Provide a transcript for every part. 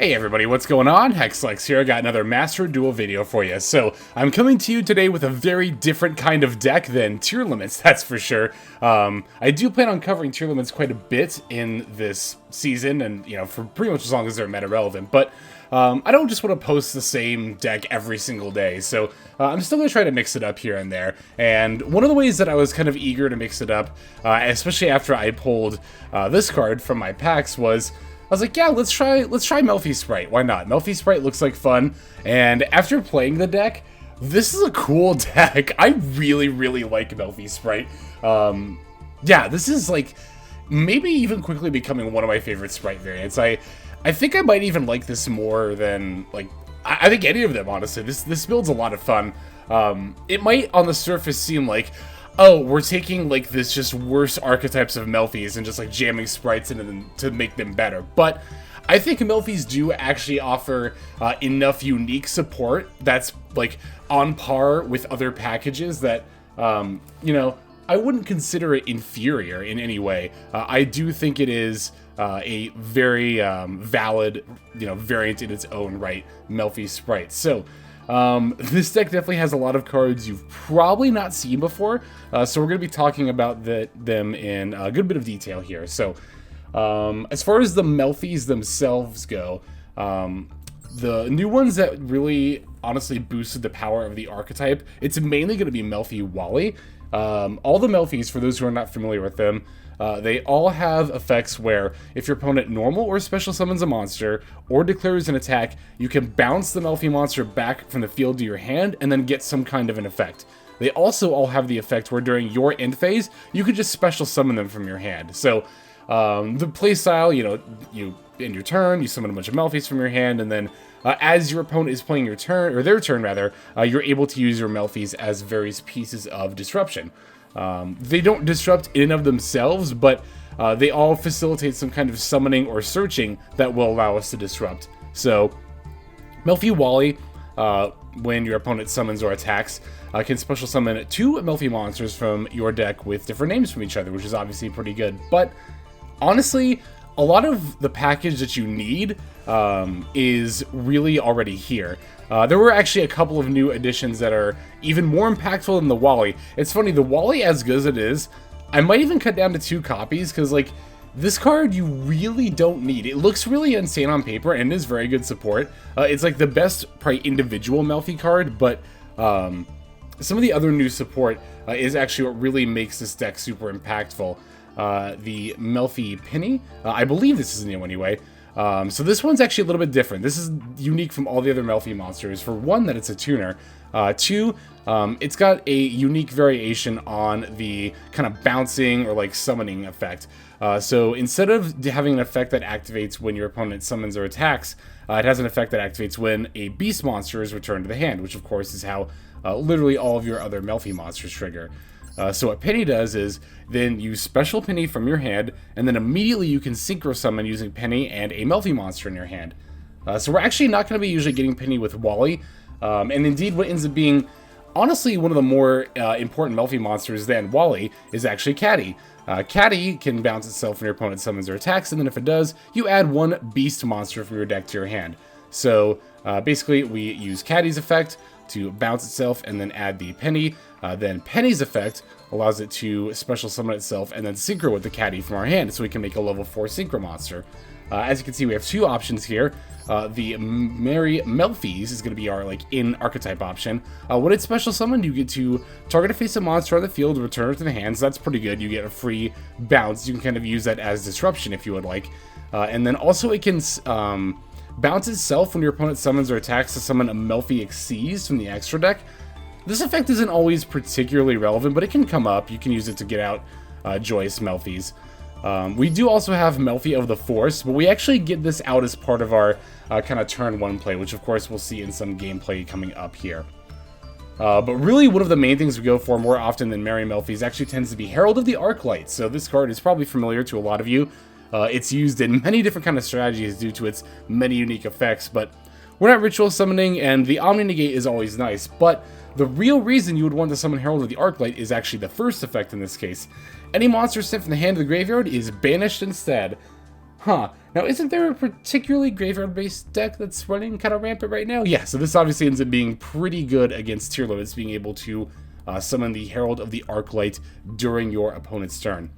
Hey everybody, what's going on? Hexlex here. I got another Master Duel video for you. So, I'm coming to you today with a very different kind of deck than Tearlaments, that's for sure. I do plan on covering Tearlaments quite a bit in this season, and, you know, for pretty much as long as they're meta-relevant, but I don't just want to post the same deck every single day, so I'm still going to try to mix it up here and there. And one of the ways that I was kind of eager to mix it up, especially after I pulled this card from my packs, was I was like, yeah, let's try Melffy Spright. Why not? Melffy Spright looks like fun, and after playing the deck, this is a cool deck. I really like Melffy Spright. Yeah, this is like maybe even quickly becoming one of my favorite Spright variants. I think I might even like this more than, like, I think any of them, honestly. This build's a lot of fun. It might, on the surface, seem like, oh, we're taking, like, this just worse archetypes of Melffys and just, like, jamming sprites into them to make them better. But I think Melffys do actually offer enough unique support that's, like, on par with other packages that, you know, I wouldn't consider it inferior in any way. I do think it is a very valid, you know, variant in its own right, Melffy Spright. So, this deck definitely has a lot of cards you've probably not seen before, so we're going to be talking about them in a good bit of detail here. So, as far as the Melffys themselves go, the new ones that really honestly boosted the power of the archetype, it's mainly going to be Melffy Wally. All the Melffys, for those who are not familiar with them, they all have effects where if your opponent normal or special summons a monster or declares an attack, you can bounce the Melffy monster back from the field to your hand and then get some kind of an effect. They also all have the effect where during your end phase, you could just special summon them from your hand. So, the playstyle, you know, you end your turn, you summon a bunch of Melffys from your hand, and then as your opponent is playing your turn, or their turn rather, you're able to use your Melffys as various pieces of disruption. They don't disrupt in and of themselves, but they all facilitate some kind of summoning or searching that will allow us to disrupt. So, Melffy Wally, when your opponent summons or attacks, can special summon 2 Melffy monsters from your deck with different names from each other, which is obviously pretty good. But honestly, a lot of the package that you need is really already here. There were actually a couple of new additions that are even more impactful than the Wally. It's funny, the Wally, as good as it is, I might even cut down to 2 copies, because, like, this card you really don't need. It looks really insane on paper, and is very good support. It's, like, the best, probably, individual Melffy card, but some of the other new support is actually what really makes this deck super impactful. The Melffy Pinny, I believe this is new anyway. So this one's actually a little bit different. This is unique from all the other Melffy monsters. For one, that it's a tuner. 2, it's got a unique variation on the kind of bouncing or like summoning effect. So instead of having an effect that activates when your opponent summons or attacks, it has an effect that activates when a beast monster is returned to the hand, which of course is how literally all of your other Melffy monsters trigger. So what Penny does is then you special Penny from your hand, and then immediately you can synchro summon using Penny and a Melffy monster in your hand. So we're actually not going to be usually getting Penny with Wally, and indeed what ends up being honestly one of the more important Melffy monsters than Wally is actually Catty. Catty can bounce itself when your opponent summons or attacks, and then if it does, you add 1 beast monster from your deck to your hand. So basically we use Catty's effect to bounce itself and then add the Penny. Then Penny's effect allows it to special summon itself and then synchro with the Catty from our hand, so we can make a level 4 synchro monster. As you can see, we have 2 options here. The Merry Melffys is going to be our in archetype option. When it's special summoned, you get to target a face-up monster on the field, return it to the hand, so that's pretty good. You get a free bounce. You can kind of use that as disruption if you would like. And then also it can bounce itself when your opponent summons or attacks to summon a Melffy Xyz from the extra deck. This effect isn't always particularly relevant, but it can come up. You can use it to get out Joyous Melffys. We do also have Melffy of the Force, but we actually get this out as part of our kind of turn 1 play, which of course we'll see in some gameplay coming up here. But really one of the main things we go for more often than Merry Melffys actually tends to be Herald of the Arclight. So this card is probably familiar to a lot of you. It's used in many different kind of strategies due to its many unique effects, but we're not ritual summoning, and the Omni Negate is always nice, but the real reason you would want to summon Herald of the Arclight is actually the first effect in this case. Any monster sent from the hand to the graveyard is banished instead. Huh. Now, isn't there a particularly graveyard-based deck that's running kind of rampant right now? Yeah, so this obviously ends up being pretty good against tier limits, being able to summon the Herald of the Arclight during your opponent's turn.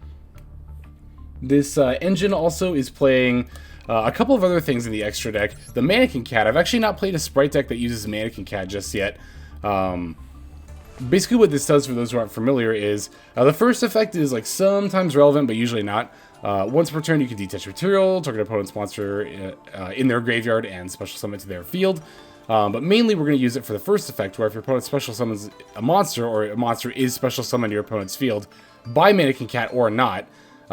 This engine also is playing a couple of other things in the extra deck. The Mannequin Cat. I've actually not played a Spright deck that uses Mannequin Cat just yet. Basically what this does, for those who aren't familiar, is the first effect is like sometimes relevant, but usually not. Once per turn, you can detach material, target opponent's monster in their graveyard, and special summon it to their field. But mainly we're going to use it for the first effect, where if your opponent special summons a monster, or a monster is special summoned to your opponent's field by Mannequin Cat or not,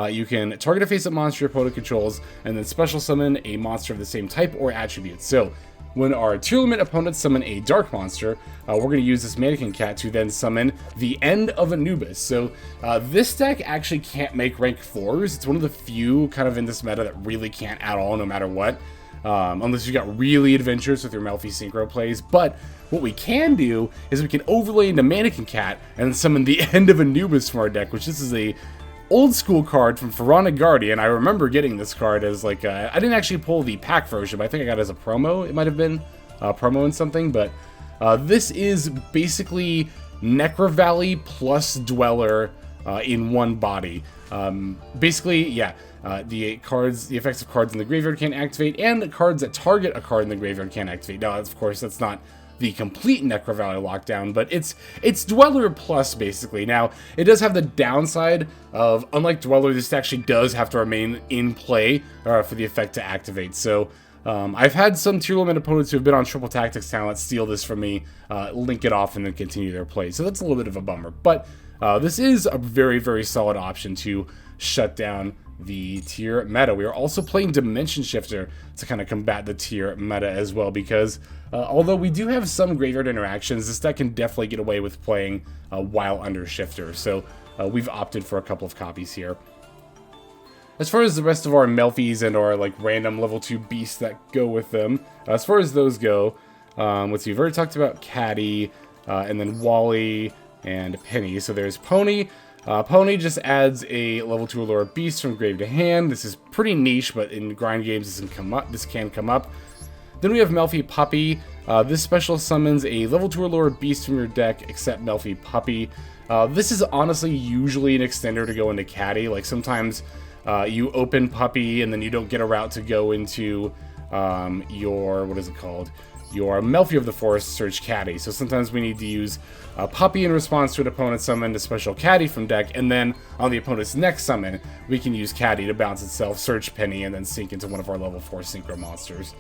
you can target a face-up monster your opponent controls, and then special summon a monster of the same type or attribute. So when our tier limit opponents summon a dark monster, we're going to use this Mannequin Cat to then summon the End of Anubis. So this deck actually can't make rank 4s. It's one of the few kind of in this meta that really can't at all, no matter what. Unless you got really adventurous with your Melffy Synchro plays. But what we can do is we can overlay into Mannequin Cat and summon the End of Anubis from our deck, which this is a old school card from Pharaonic Guardian. I remember getting this card as like I didn't actually pull the pack version, but I think I got it as a promo. It might have been a promo in something, but this is basically Necro Valley plus Dweller in one body. Basically, yeah, the effects of cards in the graveyard can't activate, and the cards that target a card in the graveyard can't activate. Now, of course, that's not the complete Necro Valley lockdown, but it's Dweller plus, basically. Now, it does have the downside of, unlike Dweller, this actually does have to remain in play for the effect to activate. So I've had some tier limit opponents who have been on Triple Tactics talent steal this from me, link it off, and then continue their play. So that's a little bit of a bummer, but this is a very, very solid option to shut down the tier meta. We are also playing Dimension Shifter to kind of combat the tier meta as well, because although we do have some graveyard interactions, this deck can definitely get away with playing while under Shifter. So we've opted for a couple of copies here. As far as the rest of our Melffys and our like random level 2 beasts that go with them, as far as those go, let's see, we've already talked about Catty, and then Wally and Penny. So there's Pony. Pony just adds a level 2 Allure Beast from grave to hand. This is pretty niche, but in grind games this can come up. Then we have Melffy Puppy. This special summons a level 2 Allure Beast from your deck, except Melffy Puppy. This is honestly usually an extender to go into Catty. Like sometimes you open Puppy and then you don't get a route to go into your, what is it called? Your Melffy of the Forest search Catty. So sometimes we need to use Puppy in response to an opponent's summon to special Catty from deck, and then on the opponent's next summon, we can use Catty to bounce itself, search Penny, and then sink into one of our level 4 Synchro monsters.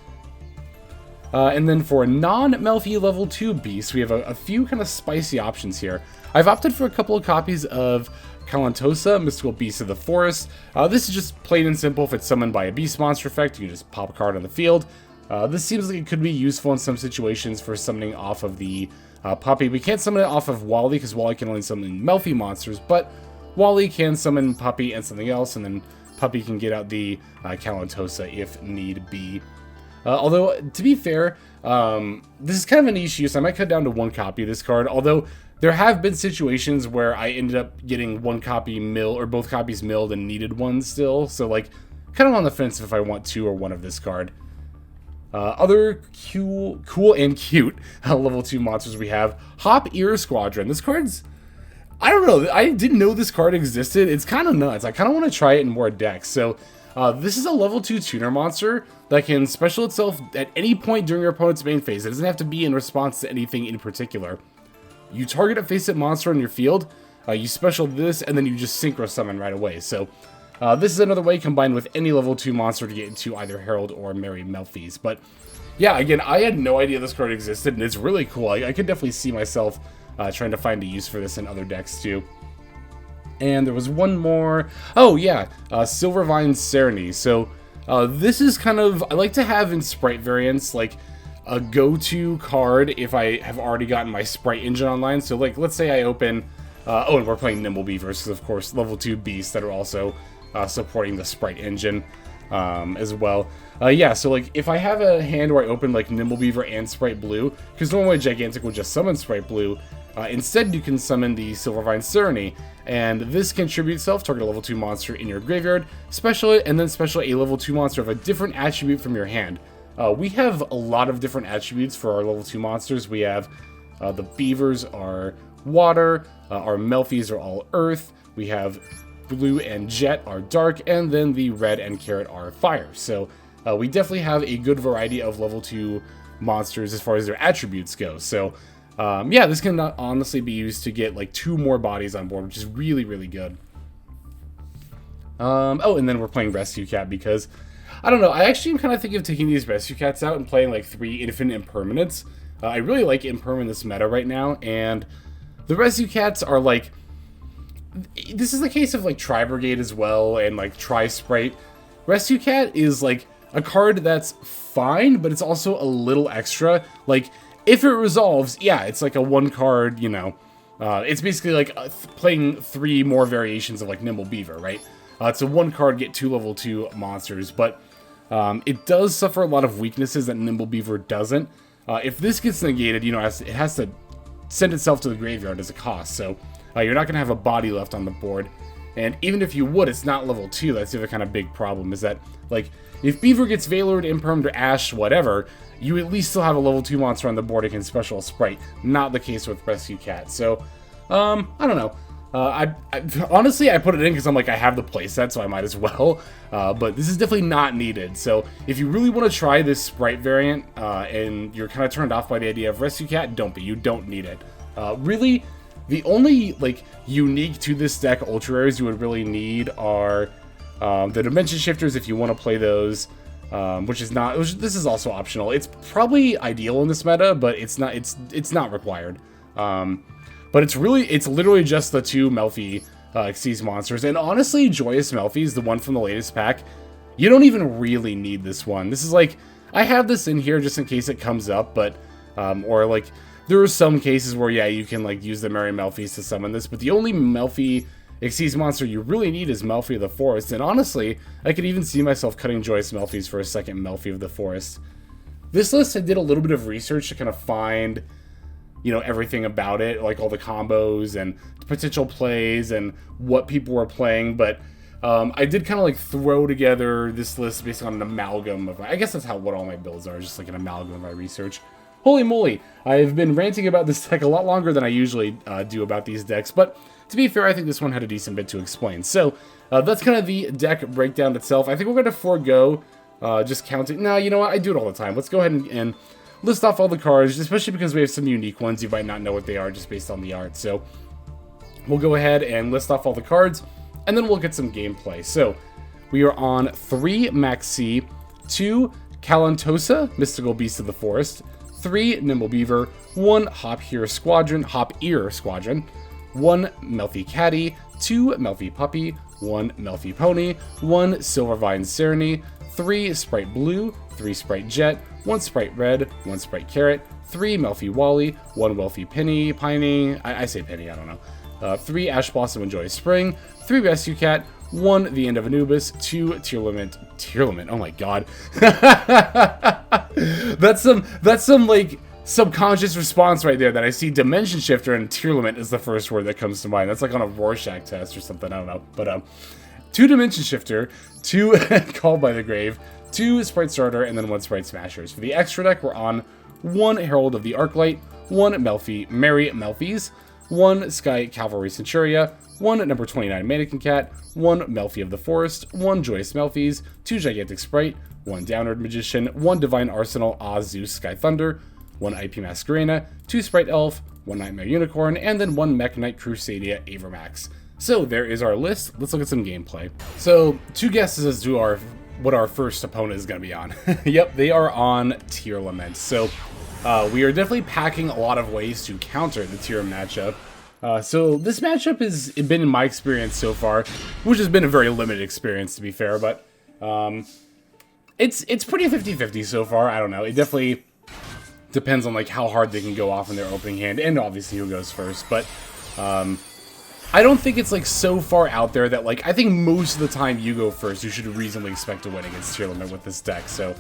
And then for non-Melffy level 2 beasts, we have a few kind of spicy options here. I've opted for a couple of copies of Kalantosa, Mystical Beast of the Forest. This is just plain and simple. If it's summoned by a beast monster effect, you can just pop a card on the field. This seems like it could be useful in some situations for summoning off of the Puppy. We can't summon it off of Wally, because Wally can only summon Melffy monsters, but Wally can summon Puppy and something else, and then Puppy can get out the Kalantosa if need be. Although, to be fair, this is kind of a niche use. I might cut down to one copy of this card, although there have been situations where I ended up getting one copy milled, or both copies milled and needed one still, so like, kind of on the fence if I want two or one of this card. Other cool and cute level 2 monsters we have. Hop Ear Squadron. This card's, I don't know, I didn't know this card existed. It's kind of nuts. I kind of want to try it in more decks. So this is a level 2 tuner monster that can special itself at any point during your opponent's main phase. It doesn't have to be in response to anything in particular. You target a face-up monster on your field, you special this, and then you just synchro summon right away. So this is another way combined with any level 2 monster to get into either Herald or Merry Melffys. But yeah, again, I had no idea this card existed, and it's really cool. I could definitely see myself trying to find a use for this in other decks too. And there was one more. Oh yeah, Silvervine Serni. So this is kind of, I like to have in Spright variants like a go-to card if I have already gotten my Spright engine online. So like, let's say I open, oh, and we're playing Nimble Beavers, because of course level 2 beasts that are also supporting the Spright engine as well. Yeah, so like if I have a hand where I open like Nimble Beaver and Spright Blue, because normally Gigantic would just summon Spright Blue, Instead, you can summon the Silvervine Serni, and this contributes self, target a level 2 monster in your graveyard, special it, and then special a level 2 monster of a different attribute from your hand. We have a lot of different attributes for our level 2 monsters. We have the beavers are water, our Melffys are all earth, we have blue and jet are dark, and then the red and carrot are fire. So we definitely have a good variety of level 2 monsters as far as their attributes go. So yeah, this can honestly be used to get like 2 more bodies on board, which is really, really good. Oh, and then we're playing Rescue Cat because, I don't know, I actually am kind of thinking of taking these Rescue Cats out and playing like 3 Infinite Impermanents. I really like Impermanence meta right now, and the Rescue Cats are like, this is the case of like Tri-Brigade as well, and like Tri-Spright. Rescue Cat is like a card that's fine, but it's also a little extra. Like, if it resolves, yeah, it's like a 1 card, you know, it's basically like playing 3 more variations of like Nimble Beaver, right? It's a 1 card, get 2 level 2 monsters, but it does suffer a lot of weaknesses that Nimble Beaver doesn't. If this gets negated, you know, it has to send itself to the graveyard as a cost, so you're not going to have a body left on the board. And even if you would, it's not level 2. That's the other kind of big problem, is that, like, if Beaver gets Veilored, Impermed, or Ash, whatever, you at least still have a level 2 monster on the board against Special Spright. Not the case with Rescue Cat. So, I don't know. Honestly, I put it in because I'm like, I have the playset, so I might as well. But this is definitely not needed. So, if you really want to try this Spright variant, and you're kind of turned off by the idea of Rescue Cat, don't be. You don't need it. Really, the only, like, unique to this deck Ultra Rares you would really need are the Dimension Shifters if you want to play those, this is also optional. It's probably ideal in this meta, but it's not required. But it's literally just the 2 Melffy Xyz monsters, and honestly, Joyous Melffys, the one from the latest pack, you don't even really need this one. This is like, I have this in here just in case it comes up, but or like, there are some cases where, yeah, you can like use the Merry Melffys to summon this, but the only Melffy Xyz monster you really need is Melffy of the Forest, and honestly, I could even see myself cutting Joyous Melffys for a second Melffy of the Forest. This list, I did a little bit of research to kind of find, you know, everything about it, like all the combos and potential plays and what people were playing, but I did kind of like throw together this list based on an amalgam of, I guess that's what all my builds are, just like an amalgam of my research. Holy moly, I've been ranting about this deck a lot longer than I usually do about these decks, but to be fair, I think this one had a decent bit to explain. So, that's kind of the deck breakdown itself. I think we're going to forego just counting. No, you know what? I do it all the time. Let's go ahead and list off all the cards, especially because we have some unique ones. You might not know what they are just based on the art. So, we'll go ahead and list off all the cards, and then we'll get some gameplay. So, we are on 3 Maxx, 2 Kalantosa, Mystical Beast of the Forest, 3 Nimble Beaver, 1 Hop Ear Squadron, 1 Melffy Catty, 2 Melffy Puppy, 1 Melffy Pony, 1 Silvervine Serni, 3 Spright Blue, 3 Spright Jet, 1 Spright Red, 1 Spright Carrot, 3 Melffy Wally, 1 Melffy Pinny, I say Penny, I don't know, 3 Ash Blossom and Joy Spring, 3 Rescue Cat, 1 The End of Anubis, 2 Tearlament, oh my god. That's some like subconscious response right there that I see Dimension Shifter and Tearlament is the first word that comes to mind. That's like on a Rorschach test or something, I don't know. But 2 Dimension Shifter, 2 Called by the Grave, 2 Spright Starter, and then 1 Spright Smashers. For the extra deck, we're on 1 Herald of the Arclight, 1 Merry Melffys, 1 Sky Cavalry Centurea, 1 number 29 Mannequin Cat, 1 Melffy of the Forest, 1 Joyous Melffys, 2 Gigatic Spright, 1 Downerd Magician, 1 Divine Arsenal AA-ZEUS Sky Thunder, 1 IP Masquerena, 2 Spright Elf, 1 Knightmare Unicorn, and then 1 Mekk-Knight Crusadia Avermax. So there is our list. Let's look at some gameplay. So 2 guesses as to what our first opponent is going to be on. Yep, they are on Tearlaments. So we are definitely packing a lot of ways to counter the Tier matchup. So this matchup has been, in my experience so far, which has been a very limited experience to be fair, but it's pretty 50-50 so far. I don't know. It definitely depends on like how hard they can go off in their opening hand, and obviously who goes first. But I don't think it's like so far out there that like I think most of the time you go first, you should reasonably expect to win against Tearlament with this deck. So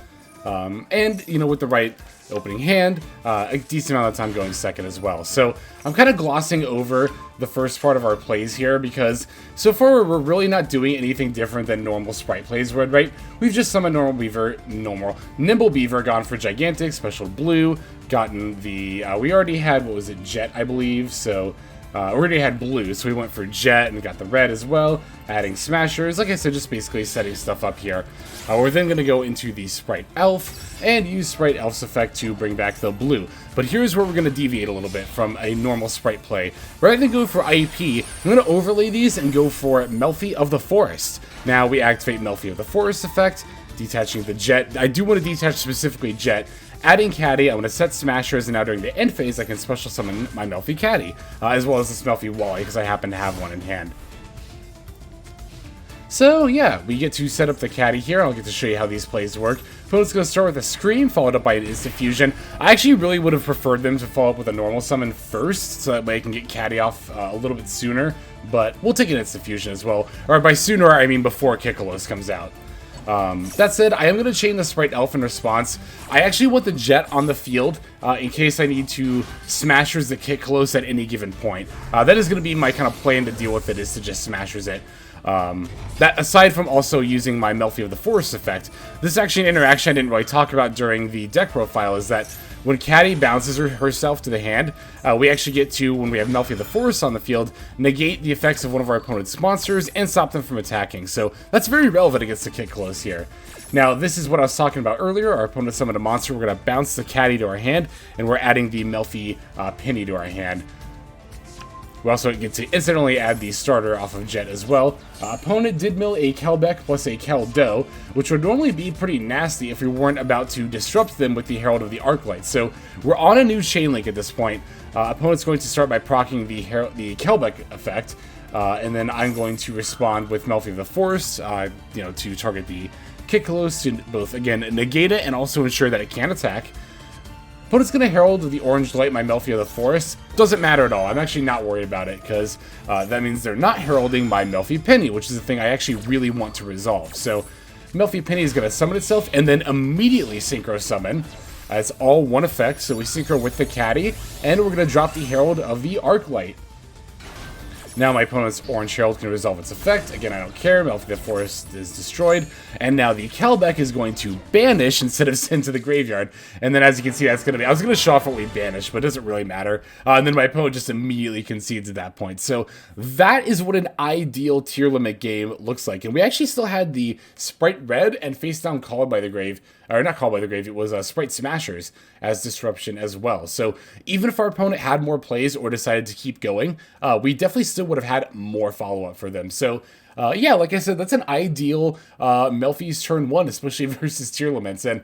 And, you know, with the right opening hand, a decent amount of time going second as well. So I'm kind of glossing over the first part of our plays here because so far we're really not doing anything different than normal Spright plays would, right? We've just summoned Nimble Beaver, gone for Gigantic, Special Blue, gotten the, we already had, what was it, Jet, I believe, so we already had Blue, so we went for Jet and got the Red as well, adding Smashers. Like I said, just basically setting stuff up here. We're then going to go into the Spright Elf and use Spright Elf's effect to bring back the Blue. But here's where we're going to deviate a little bit from a normal Spright play. Rather than go for IEP, I'm going to overlay these and go for Melffy of the Forest. Now we activate Melffy of the Forest effect, detaching the Jet. I do want to detach specifically Jet. Adding Catty, I'm going to set Smashers, and now during the end phase, I can special summon my Melffy Catty, as well as this Melffy Wally, because I happen to have one in hand. So yeah, we get to set up the Catty here. I'll get to show you how these plays work. Opponent's going to start with a Scream, followed up by an Instant Fusion. I actually really would have preferred them to follow up with a normal summon first, so that way I can get Catty off a little bit sooner, but we'll take an Instant Fusion as well. Or by sooner, I mean before Kikalos comes out. That said, I am going to chain the Spright Elf in response. I actually want the Jet on the field in case I need to Smashers the Kikalos at any given point. That is going to be my kind of plan to deal with it, is to just Smashers it. That aside from also using my Melffy of the Forest effect, this is actually an interaction I didn't really talk about during the deck profile, is that when Catty bounces herself to the hand, we actually get to, when we have Melffy of the Forest on the field, negate the effects of one of our opponent's monsters and stop them from attacking. So that's very relevant against the Kikalos here. Now, this is what I was talking about earlier. Our opponent summoned a monster. We're going to bounce the Catty to our hand, and we're adding the Melffy Pinny to our hand. We also get to instantly add the starter off of Jet as well. Opponent did mill a Kelbeck plus a Keldo, which would normally be pretty nasty if we weren't about to disrupt them with the Herald of the Arclight. So we're on a new chain link at this point. Opponent's going to start by proccing the Kelbeck effect, and then I'm going to respond with Melffy of the Forest, you know, to target the Kikalos to both, again, negate it and also ensure that it can attack. Opponent's going to Herald the Orange Light my Melffy of the Forest. Doesn't matter at all. I'm actually not worried about it, because that means they're not heralding my Melffy Penny, which is the thing I actually really want to resolve. So Melffy Penny is going to summon itself and then immediately Synchro Summon. It's all one effect, so we Synchro with the Catty, and we're going to drop the Herald of the Arclight. Now my opponent's Orange Herald can resolve its effect. Again, I don't care. Melffy the Forest is destroyed. And now the Kelbeck is going to banish instead of send to the graveyard. And then as you can see, that's going to be... I was going to show off what we banished, but it doesn't really matter. And then my opponent just immediately concedes at that point. So that is what an ideal tier limit game looks like. And we actually still had the Spright Red and Face Down Called by the Grave. Or not Called by the Grave, it was Spright Smashers as disruption as well. So even if our opponent had more plays or decided to keep going, we definitely still would have had more follow-up for them. So yeah, like I said, that's an ideal Melffy's turn 1, especially versus Tearlaments. And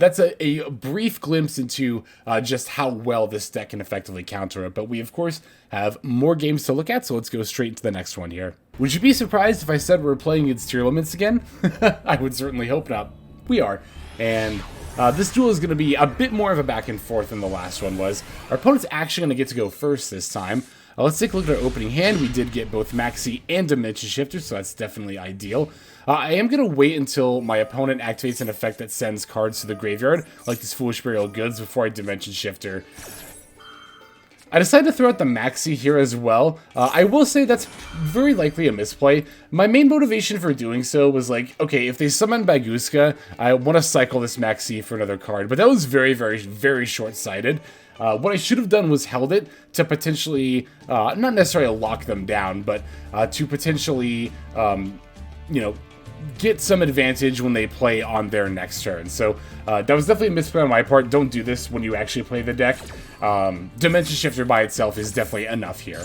that's a brief glimpse into just how well this deck can effectively counter it. But we, of course, have more games to look at, so let's go straight into the next one here. Would you be surprised if I said we're playing against Tearlaments again? I would certainly hope not. We are. And this duel is going to be a bit more of a back and forth than the last one was. Our opponent's actually going to get to go first this time. Let's take a look at our opening hand. We did get both Maxx and Dimension Shifter, so that's definitely ideal. I am going to wait until my opponent activates an effect that sends cards to the graveyard, like this Foolish Burial Goods, before I Dimension Shifter. I decided to throw out the Maxx here as well. I will say that's very likely a misplay. My main motivation for doing so was like, okay, if they summon Baguska, I want to cycle this Maxx for another card. But that was very, very, very short-sighted. What I should have done was held it to potentially, not necessarily lock them down, but to potentially, you know, get some advantage when they play on their next turn. So that was definitely a misplay on my part. Don't do this when you actually play the deck. Dimension Shifter by itself is definitely enough here.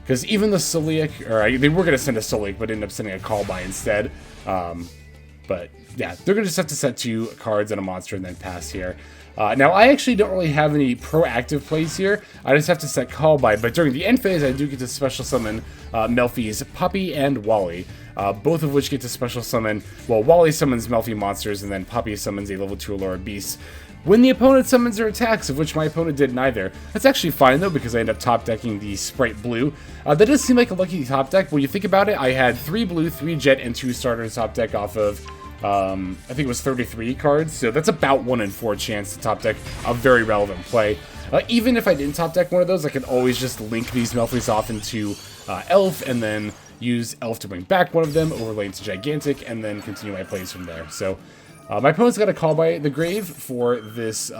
Because even the Solic, or they were going to send a Solic, but ended up sending a Call by instead. But yeah, they're going to just have to set 2 cards and a monster and then pass here. Now, I actually don't really have any proactive plays here. I just have to set Call by, but during the end phase, I do get to special summon Melffy's Puppy and Wally, both of which get to special summon, well, Wally summons Melffy monsters, and then Puppy summons a level 2 Aurora Beast. When the opponent summons their attacks, of which my opponent did neither. That's actually fine, though, because I end up top decking the Spright Blue. That does seem like a lucky top deck. When you think about it, I had 3 blue, 3 jet, and 2 starters top deck off of I think it was 33 cards, so that's about 1 in 4 chance to top deck a very relevant play. Even if I didn't top deck one of those, I could always just link these Melffys off into Elf, and then use Elf to bring back one of them, overlay into Gigantic, and then continue my plays from there. So my opponent's got a Call by the Grave for this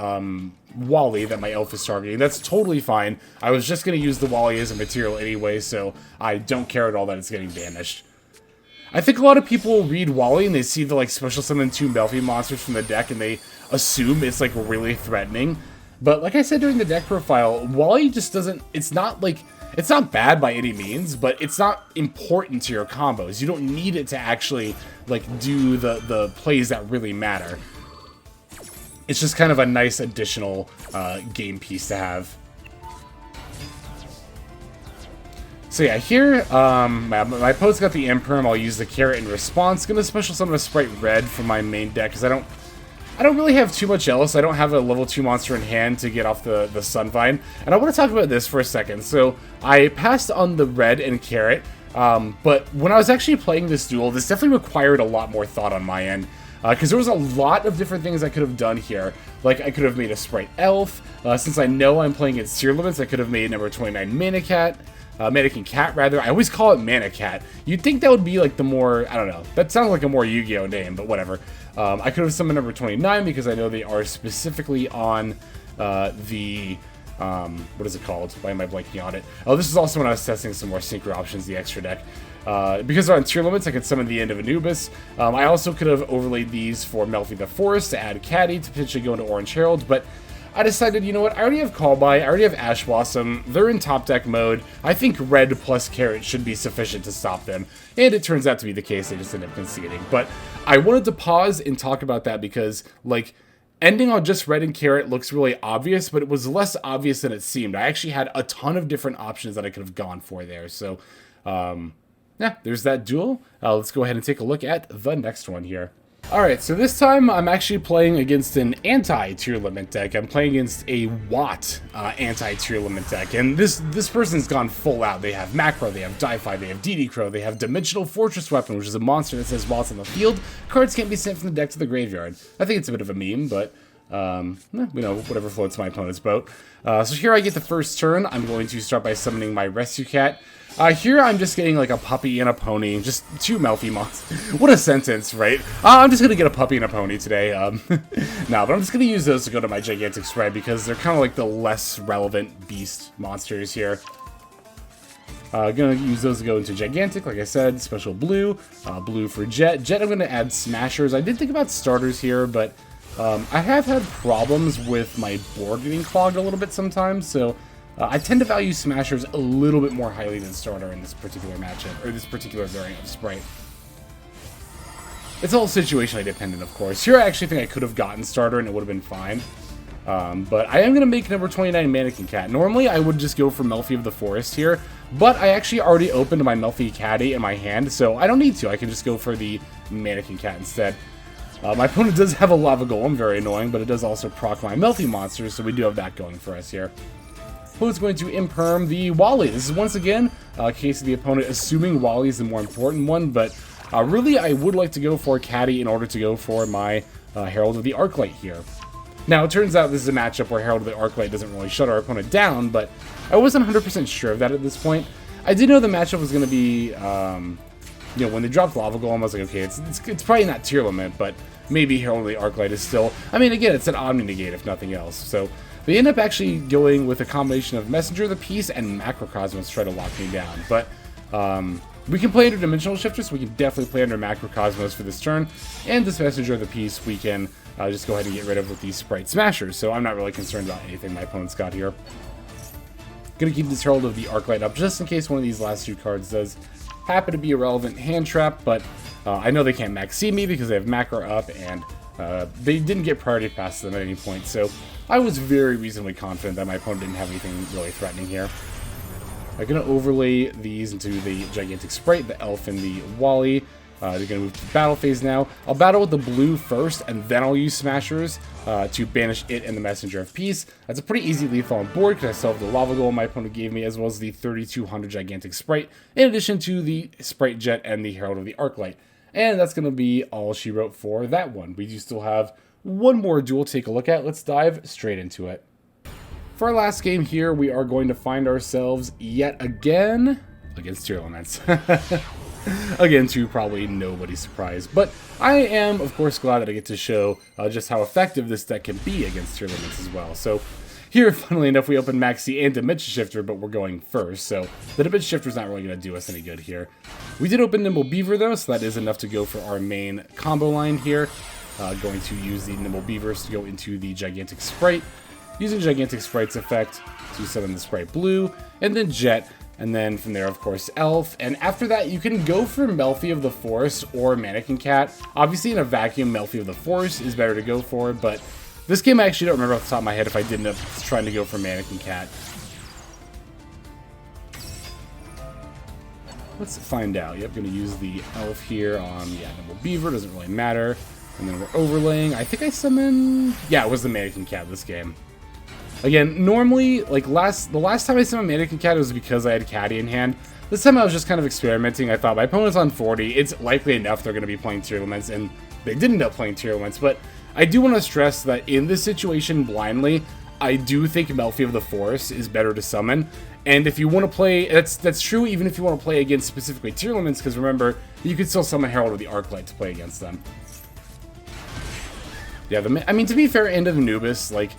Wally that my Elf is targeting. That's totally fine. I was just going to use the Wally as a material anyway, so I don't care at all that it's getting banished. I think a lot of people read Wally and they see the like special summon 2 Melffy monsters from the deck and they assume it's like really threatening. But like I said during the deck profile, Wally just doesn't, it's not bad by any means, but it's not important to your combos. You don't need it to actually like do the plays that really matter. It's just kind of a nice additional game piece to have. So yeah, here, my opponent's got the Imperm. I'll use the Carrot in response. Gonna special summon a Spright Red from my main deck, because I don't really have too much else. I don't have a level 2 monster in hand to get off the Sunvine. And I want to talk about this for a second. So I passed on the Red and Carrot, but when I was actually playing this duel, this definitely required a lot more thought on my end. Because there was a lot of different things I could have done here. Like, I could have made a Spright Elf. Since I know I'm playing against TEARLAMENTS, I could have made number 29 Mannequin Cat, rather. I always call it Mannequin Cat. You'd think that would be like the more, I don't know, that sounds like a more Yu-Gi-Oh name, but whatever. I could have summoned number 29 because I know they are specifically on what is it called? Why am I blanking on it? Oh, this is also when I was testing some more synchro options, the extra deck. Because they're on TEARLAMENTS, I could summon the End of Anubis. I also could have overlaid these for Melffy the Forest to add Catty to potentially go into Orange Herald, but I decided, you know what, I already have Call By, I already have Ash Blossom, they're in top deck mode. I think Red plus Carrot should be sufficient to stop them, and it turns out to be the case. They just ended up conceding. But I wanted to pause and talk about that because, like, ending on just Red and Carrot looks really obvious, but it was less obvious than it seemed. I actually had a ton of different options that I could have gone for there. So, yeah, there's that duel. Let's go ahead and take a look at the next one here. Alright, so this time I'm actually playing against an anti-TEARLAMENT deck. I'm playing against a Watt anti-TEARLAMENT deck, and this person's gone full out. They have Macro, they have Die-Fi, they have DD Crow, they have Dimensional Fortress Weapon, which is a monster that says while it's on the field, cards can't be sent from the deck to the graveyard. I think it's a bit of a meme, but you know, whatever floats my opponent's boat. So here I get the first turn. I'm going to start by summoning my Rescue Cat. Here I'm just getting like a puppy and a pony, just 2 Melffy monsters. What a sentence, right? I'm just gonna get a puppy and a pony today. No, but I'm just gonna use those to go to my Gigantic Spright because they're kind of like the less relevant beast monsters here. Gonna use those to go into Gigantic, like I said, special blue, blue for Jet. Jet, I'm gonna add Smashers. I did think about starters here, but I have had problems with my board getting clogged a little bit sometimes, so I tend to value Smashers a little bit more highly than Starter in this particular matchup, or this particular variant of Spright. It's all situationally dependent, of course. Here I actually think I could have gotten Starter and it would have been fine. But I am going to make number 29 Mannequin Cat. Normally I would just go for Melffy of the Forest here, but I actually already opened my Melffy Catty in my hand, so I don't need to. I can just go for the Mannequin Cat instead. My opponent does have a Lava Golem, very annoying, but it does also proc my Melffy monsters, so we do have that going for us here. Opponent's going to Imperm the Wally. This is once again a case of the opponent assuming Wally is the more important one, but really I would like to go for Catty in order to go for my Herald of the Arclight here. Now, it turns out this is a matchup where Herald of the Arclight doesn't really shut our opponent down, but I wasn't 100% sure of that at this point. I did know the matchup was going to be, you know, when they dropped Lava Golem, I was like, okay, it's probably not Tearlament, but maybe Herald of the Arclight is still, I mean, again, it's an Omni Negate if nothing else, so they end up actually going with a combination of Messenger of the Peace and Macrocosmos to try to lock me down. But we can play Interdimensional Shifter, so we can definitely play under Macrocosmos for this turn. And this Messenger of the Peace we can just go ahead and get rid of with these Spright Smashers. So I'm not really concerned about anything my opponent's got here. Gonna keep this Herald of the Arclight up just in case one of these last 2 cards does happen to be a relevant hand trap. But I know they can't Max see me because they have Macro up and they didn't get priority past them at any point. So I was very reasonably confident that my opponent didn't have anything really threatening here. I'm going to overlay these into the Gigantic Spright, the Elf, and the Wally. They're going to move to battle phase now. I'll battle with the blue first, and then I'll use Smashers to banish it and the Messenger of Peace. That's a pretty easy lethal on board because I still have the Lava Golem my opponent gave me, as well as the 3200 Gigantic Spright, in addition to the Spright Jet and the Herald of the Arclight. And that's going to be all she wrote for that one. We do still have one more duel to take a look at. Let's dive straight into it. For our last game here, we are going to find ourselves yet again against TEARLAMENTS. Again, to probably nobody's surprise. But I am, of course, glad that I get to show just how effective this deck can be against TEARLAMENTS as well. So here, funnily enough, we open Maxi and Dimension Shifter, but we're going first. So the Dimension Shifter's not really going to do us any good here. We did open Nimble Beaver, though, so that is enough to go for our main combo line here. Going to use the Nimble Beavers to go into the Gigantic Spright. Using Gigantic Spright's effect to summon the Spright Blue, and then Jet, and then from there, of course, Elf. And after that, you can go for Melffy of the Forest or Mannequin Cat. Obviously, in a vacuum, Melffy of the Forest is better to go for, but this game I actually don't remember off the top of my head if I did end up trying to go for Mannequin Cat. Let's find out. Yep, going to use the Elf here on, yeah, Nimble Beaver, doesn't really matter. And then we're overlaying. I think I summoned... Yeah, it was the Mannequin Cat this game. Again, normally, like the last time I summoned Mannequin Cat, it was because I had Catty in hand. This time I was just kind of experimenting. I thought my opponent's on 40. It's likely enough they're going to be playing TEARLAMENTS, and they did end up playing TEARLAMENTS. But I do want to stress that in this situation, blindly, I do think Melffy of the Forest is better to summon. And if you want to play, that's true even if you want to play against specifically TEARLAMENTS, because remember, you could still summon Herald or the Arclight to play against them. Yeah, I mean, to be fair, End of Anubis, like,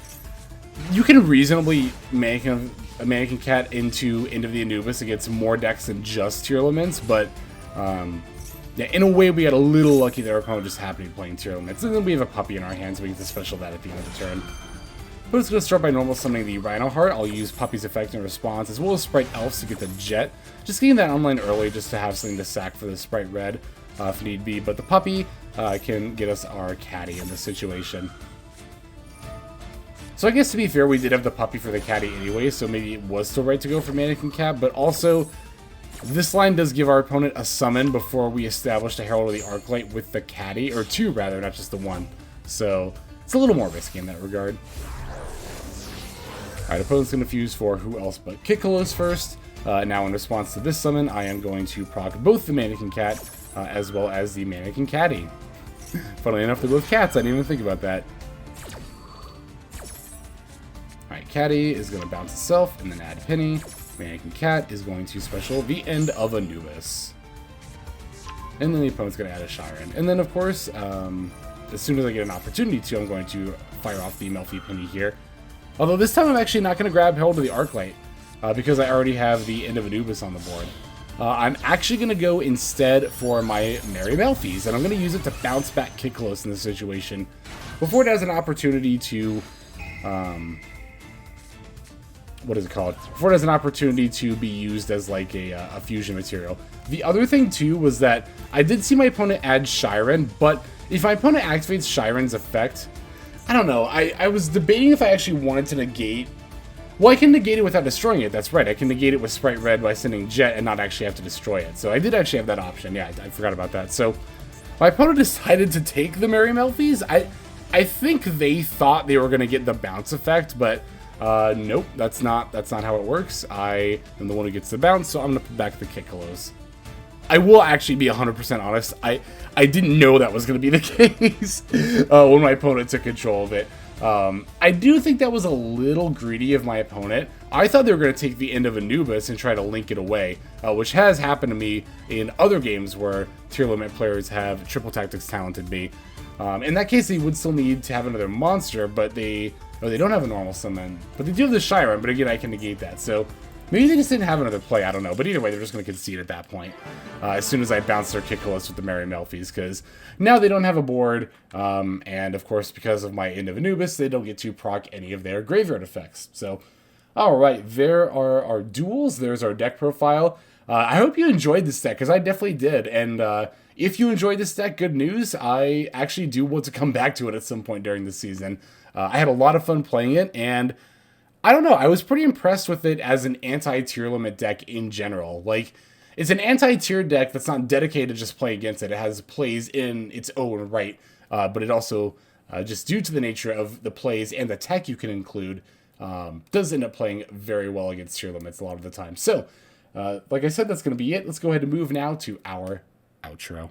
you can reasonably make a Mannequin Cat into End of the Anubis against more decks than just TEARLAMENTS, but yeah, in a way we got a little lucky that our opponent just happened to be playing TEARLAMENTS, and then we have a puppy in our hands, so we get to special that at the end of the turn. But it's going to start by normal summoning the Rhino Heart. I'll use Puppy's effect in response, as well as Spright Elf to get the Jet. Just getting that online early just to have something to sack for the Spright Red if need be, but the Puppy can get us our Catty in this situation. So I guess to be fair, we did have the Puppy for the Catty anyway, so maybe it was still right to go for Mannequin Cat, but also, this line does give our opponent a summon before we establish the Herald or the Arclight with the Catty, or two rather, not just the one. So, it's a little more risky in that regard. Alright, opponent's going to fuse for who else but Kikkalos first. Now in response to this summon, I am going to proc both the Mannequin Cat, as well as the Mannequin Catty. Funnily enough, they're both cats, I didn't even think about that. Alright, Catty is going to bounce itself and then add Penny. Mannequin Cat is going to special the End of Anubis. And then the opponent's going to add a Shiren. And then, of course, as soon as I get an opportunity to, I'm going to fire off the Melffy Pinny here. Although this time I'm actually not going to grab Herald of the Arclight, because I already have the End of Anubis on the board. I'm actually going to go instead for my Merry Melffys, and I'm going to use it to bounce back Kikkalos in this situation before it has an opportunity to... what is it called? Before it has an opportunity to be used as like a fusion material. The other thing too was that I did see my opponent add Shiren, but if my opponent activates Shiren's effect, I don't know. I was debating if I actually wanted to negate. Well, I can negate it without destroying it. That's right. I can negate it with Spright Red by sending Jet and not actually have to destroy it. So I did actually have that option. Yeah, I forgot about that. So my opponent decided to take the Merry Melffys. I think they thought they were going to get the bounce effect, but nope, that's not how it works. I am the one who gets the bounce, so I'm going to put back the Kikkalos. I will actually be 100% honest. I didn't know that was going to be the case when my opponent took control of it. I do think that was a little greedy of my opponent. I thought they were going to take the End of Anubis and try to link it away, which has happened to me in other games where TEARLAMENT players have triple tactics talented me. In that case, they would still need to have another monster, but they don't have a normal summon. But they do have the Shiren, but again, I can negate that. So maybe they just didn't have another play, I don't know. But either way, they're just going to concede at that point. As soon as I bounce their Kikkalos with the Merry Melffys, because now they don't have a board. And of course, because of my End of Anubis, they don't get to proc any of their graveyard effects. So, alright, there are our duels. There's our deck profile. I hope you enjoyed this deck, because I definitely did. And if you enjoyed this deck, good news. I actually do want to come back to it at some point during the season. I had a lot of fun playing it, and I don't know, I was pretty impressed with it as an anti-TEARLAMENT deck in general. Like, it's an anti-tier deck that's not dedicated to just play against it. It has plays in its own right, but it also, just due to the nature of the plays and the tech you can include, does end up playing very well against TEARLAMENTs a lot of the time. So, like I said, that's going to be it. Let's go ahead and move now to our outro.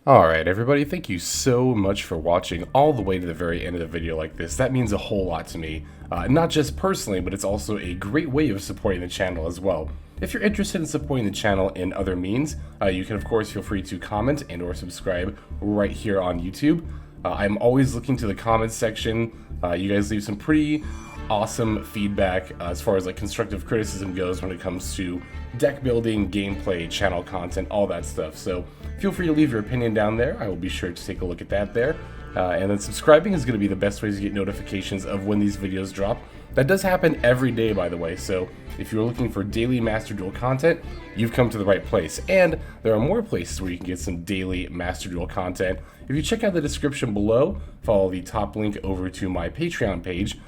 Alright everybody, thank you so much for watching all the way to the very end of the video like this. That means a whole lot to me. Not just personally, but it's also a great way of supporting the channel as well. If you're interested in supporting the channel in other means, you can of course feel free to comment and or subscribe right here on YouTube. I'm always looking to the comments section. You guys leave some pretty awesome feedback as far as like constructive criticism goes when it comes to deck building, gameplay, channel content, all that stuff. So feel free to leave your opinion down there. I will be sure to take a look at that there. And then subscribing is going to be the best way to get notifications of when these videos drop. That does happen every day, by the way, so if you're looking for daily Master Duel content, you've come to the right place. And there are more places where you can get some daily Master Duel content. If you check out the description below, follow the top link over to my Patreon page.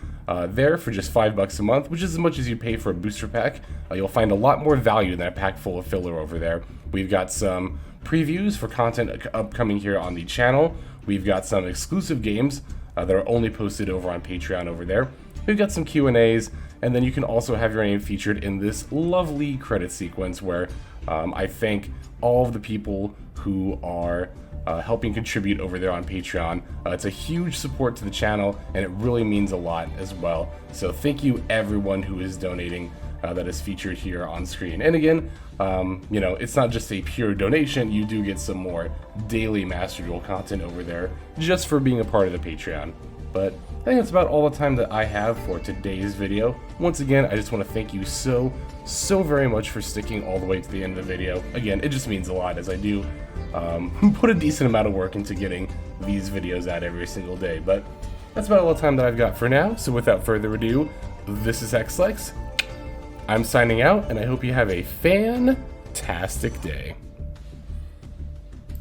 There for just $5 a month, which is as much as you pay for a booster pack. You'll find a lot more value than a pack full of filler over there. We've got some previews for content upcoming here on the channel. We've got some exclusive games that are only posted over on Patreon over there. We've got some Q&As, and then you can also have your name featured in this lovely credit sequence where I thank all of the people who are helping contribute over there on Patreon. It's a huge support to the channel, and it really means a lot as well. So thank you everyone who is donating that is featured here on screen. And again, you know, it's not just a pure donation, you do get some more daily Master Duel content over there just for being a part of the Patreon. But I think that's about all the time that I have for today's video. Once again, I just want to thank you so very much for sticking all the way to the end of the video. Again, it just means a lot as I do put a decent amount of work into getting these videos out every single day. But that's about all the time that I've got for now. So without further ado, this is XLex. I'm signing out, and I hope you have a fantastic day.